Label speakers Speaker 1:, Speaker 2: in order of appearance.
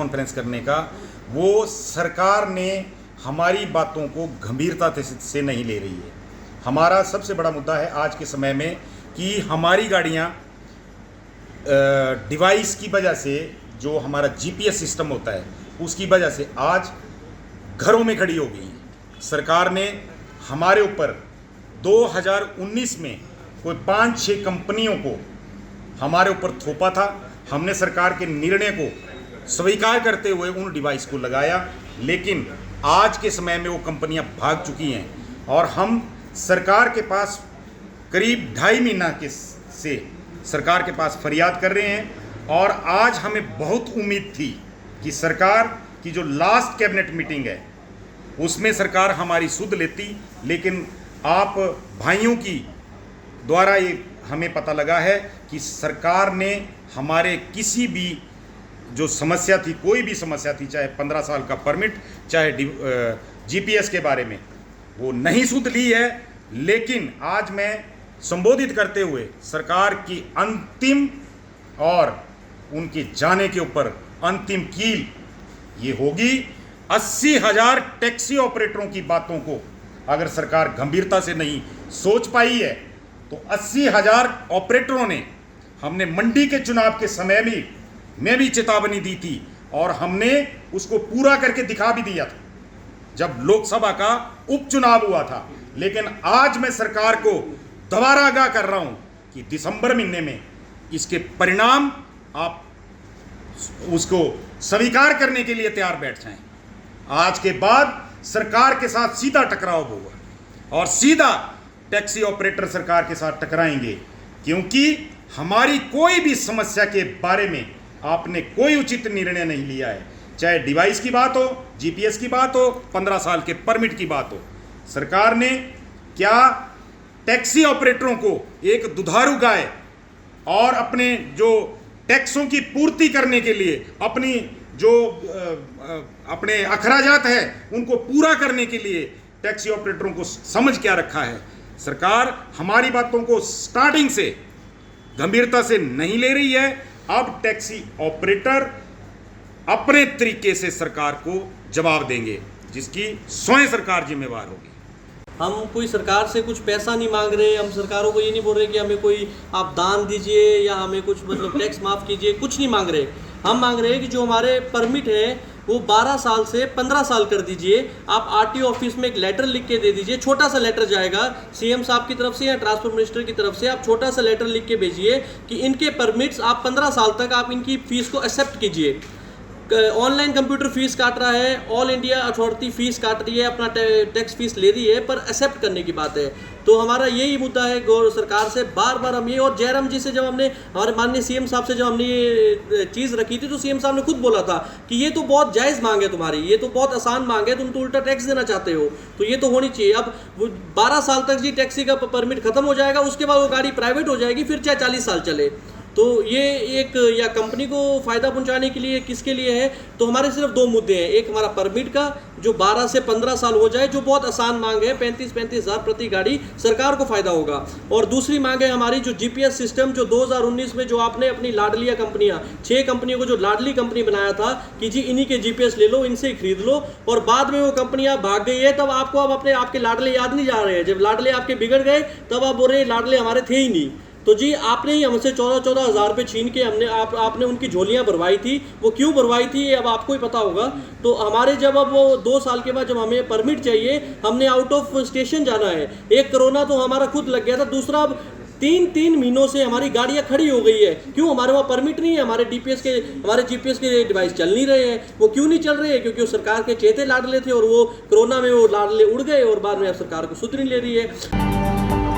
Speaker 1: Conference करने का, वो सरकार ने हमारी बातों को गंभीरता से नहीं ले रही है। हमारा सबसे बड़ा मुद्दा है आज के समय में कि हमारी गाड़ियाँ डिवाइस की वजह से, जो हमारा जीपीएस सिस्टम होता है उसकी वजह से आज घरों में खड़ी हो गई हैं। सरकार ने हमारे ऊपर 2019 में कोई 5-6 कंपनियों को हमारे ऊपर थोपा था। हमने सरकार के निर्णय को स्वीकार करते हुए उन डिवाइस को लगाया, लेकिन आज के समय में वो कंपनियां भाग चुकी हैं और हम सरकार के पास करीब 2.5 महीना से सरकार के पास फरियाद कर रहे हैं। और आज हमें बहुत उम्मीद थी कि सरकार की जो लास्ट कैबिनेट मीटिंग है उसमें सरकार हमारी सुध लेती, लेकिन आप भाइयों की द्वारा ये हमें पता लगा है कि सरकार ने हमारे किसी भी जो समस्या थी, कोई भी समस्या थी, चाहे 15 साल का परमिट, चाहे जीपीएस के बारे में, वो नहीं सुध ली है। लेकिन आज मैं संबोधित करते हुए सरकार की अंतिम और उनके जाने के ऊपर अंतिम कील ये होगी, 80,000 टैक्सी ऑपरेटरों की बातों को अगर सरकार गंभीरता से नहीं सोच पाई है तो 80,000 ऑपरेटरों ने, हमने मंडी के चुनाव के समय में भी चेतावनी दी थी और हमने उसको पूरा करके दिखा भी दिया था जब लोकसभा का उपचुनाव हुआ था। लेकिन आज मैं सरकार को दोबारा आगाह कर रहा हूं कि दिसंबर महीने में इसके परिणाम आप उसको स्वीकार करने के लिए तैयार बैठ जाएं। आज के बाद सरकार के साथ सीधा टकराव होगा और सीधा टैक्सी ऑपरेटर सरकार के साथ टकराएंगे, क्योंकि हमारी कोई भी समस्या के बारे में आपने कोई उचित निर्णय नहीं लिया है। चाहे डिवाइस की बात हो, जीपीएस की बात हो, 15 साल के परमिट की बात हो, सरकार ने क्या टैक्सी ऑपरेटरों को एक दुधारू गाय और अपने जो टैक्सों की पूर्ति करने के लिए अपनी जो अपने अखराजात है उनको पूरा करने के लिए टैक्सी ऑपरेटरों को समझ क्या रखा है। सरकार हमारी बातों को स्टार्टिंग से गंभीरता से नहीं ले रही है। अब टैक्सी ऑपरेटर अपने तरीके से सरकार को जवाब देंगे, जिसकी स्वयं सरकार जिम्मेवार होगी।
Speaker 2: हम कोई सरकार से कुछ पैसा नहीं मांग रहे, हम सरकारों को ये नहीं बोल रहे कि हमें कोई आप दान दीजिए या हमें कुछ मतलब टैक्स माफ़ कीजिए, कुछ नहीं मांग रहे। हम मांग रहे हैं कि जो हमारे परमिट है वो 12 साल से 15 साल कर dीजिए। आप आरटीओ ऑफिस में एक लेटर लिख के दे दीजिए, छोटा सा लेटर जाएगा सीएम साहब की तरफ से या ट्रांसपोर्ट मिनिस्टर की तरफ से। आप छोटा सा लेटर लिख के भेजिए कि इनके परमिट्स आप 15 साल तक आप इनकी फ़ीस को एक्सेप्ट कीजिए। ऑनलाइन कंप्यूटर फीस काट रहा है, ऑल इंडिया अथॉरिटी फीस काट रही है, अपना टैक्स फीस ले रही है, पर एक्सेप्ट करने की बात है। तो हमारा यही मुद्दा है गौर सरकार से। बार बार हम ये, और जयराम जी से जब हमने, हमारे माननीय सीएम साहब से जब हमने ये चीज़ रखी थी तो सीएम साहब ने खुद बोला था कि ये तो बहुत जायज़ मांग है तुम्हारी, ये तो बहुत आसान मांग है, तुम तो उल्टा टैक्स देना चाहते हो, तो ये तो होनी चाहिए। अब 12 साल तक जी टैक्सी का परमिट खत्म हो जाएगा, उसके बाद वो गाड़ी प्राइवेट हो जाएगी, फिर चाहे 40 साल चले। तो ये एक, या कंपनी को फ़ायदा पहुंचाने के लिए, किसके लिए है? तो हमारे सिर्फ 2 मुद्दे हैं। एक हमारा परमिट का जो 12 से 15 साल हो जाए, जो बहुत आसान मांग है, 35-35 हज़ार प्रति गाड़ी, सरकार को फ़ायदा होगा। और दूसरी मांग है हमारी जो जीपीएस सिस्टम, जो 2019 में जो आपने अपनी लाडलिया कंपनियां, 6 कंपनियों को जो लाडली कंपनी बनाया था कि जी इन्हीं के जीपीएस ले लो, इनसे खरीद लो, और बाद में वो कंपनियां भाग गई है, तब आपको अब अपने आपके लाडले याद नहीं जा रहे हैं। जब लाडले आपके बिगड़ गए तब आप बोल रहे लाडले हमारे थे ही नहीं। तो जी आपने ही हमसे 14-14 हज़ार रुपये छीन के आपने उनकी झोलियां भरवाई थी। वो क्यों भरवाई थी ये अब आपको ही पता होगा। तो हमारे जब अब वो 2 साल के बाद जब हमें परमिट चाहिए, हमने आउट ऑफ स्टेशन जाना है। एक कोरोना तो हमारा खुद लग गया था, दूसरा अब 3 महीनों से हमारी गाड़ियां खड़ी हो गई है। क्यों? हमारे वहाँ परमिट नहीं है, हमारे जीपीएस के डिवाइस चल नहीं रहे हैं। वो क्यों नहीं चल रहे हैं? क्योंकि वो सरकार के चेते लाडले थे और वो कोरोना में वो लाडले उड़ गए और बाद में अब सरकार को सुध नहीं ले रही है।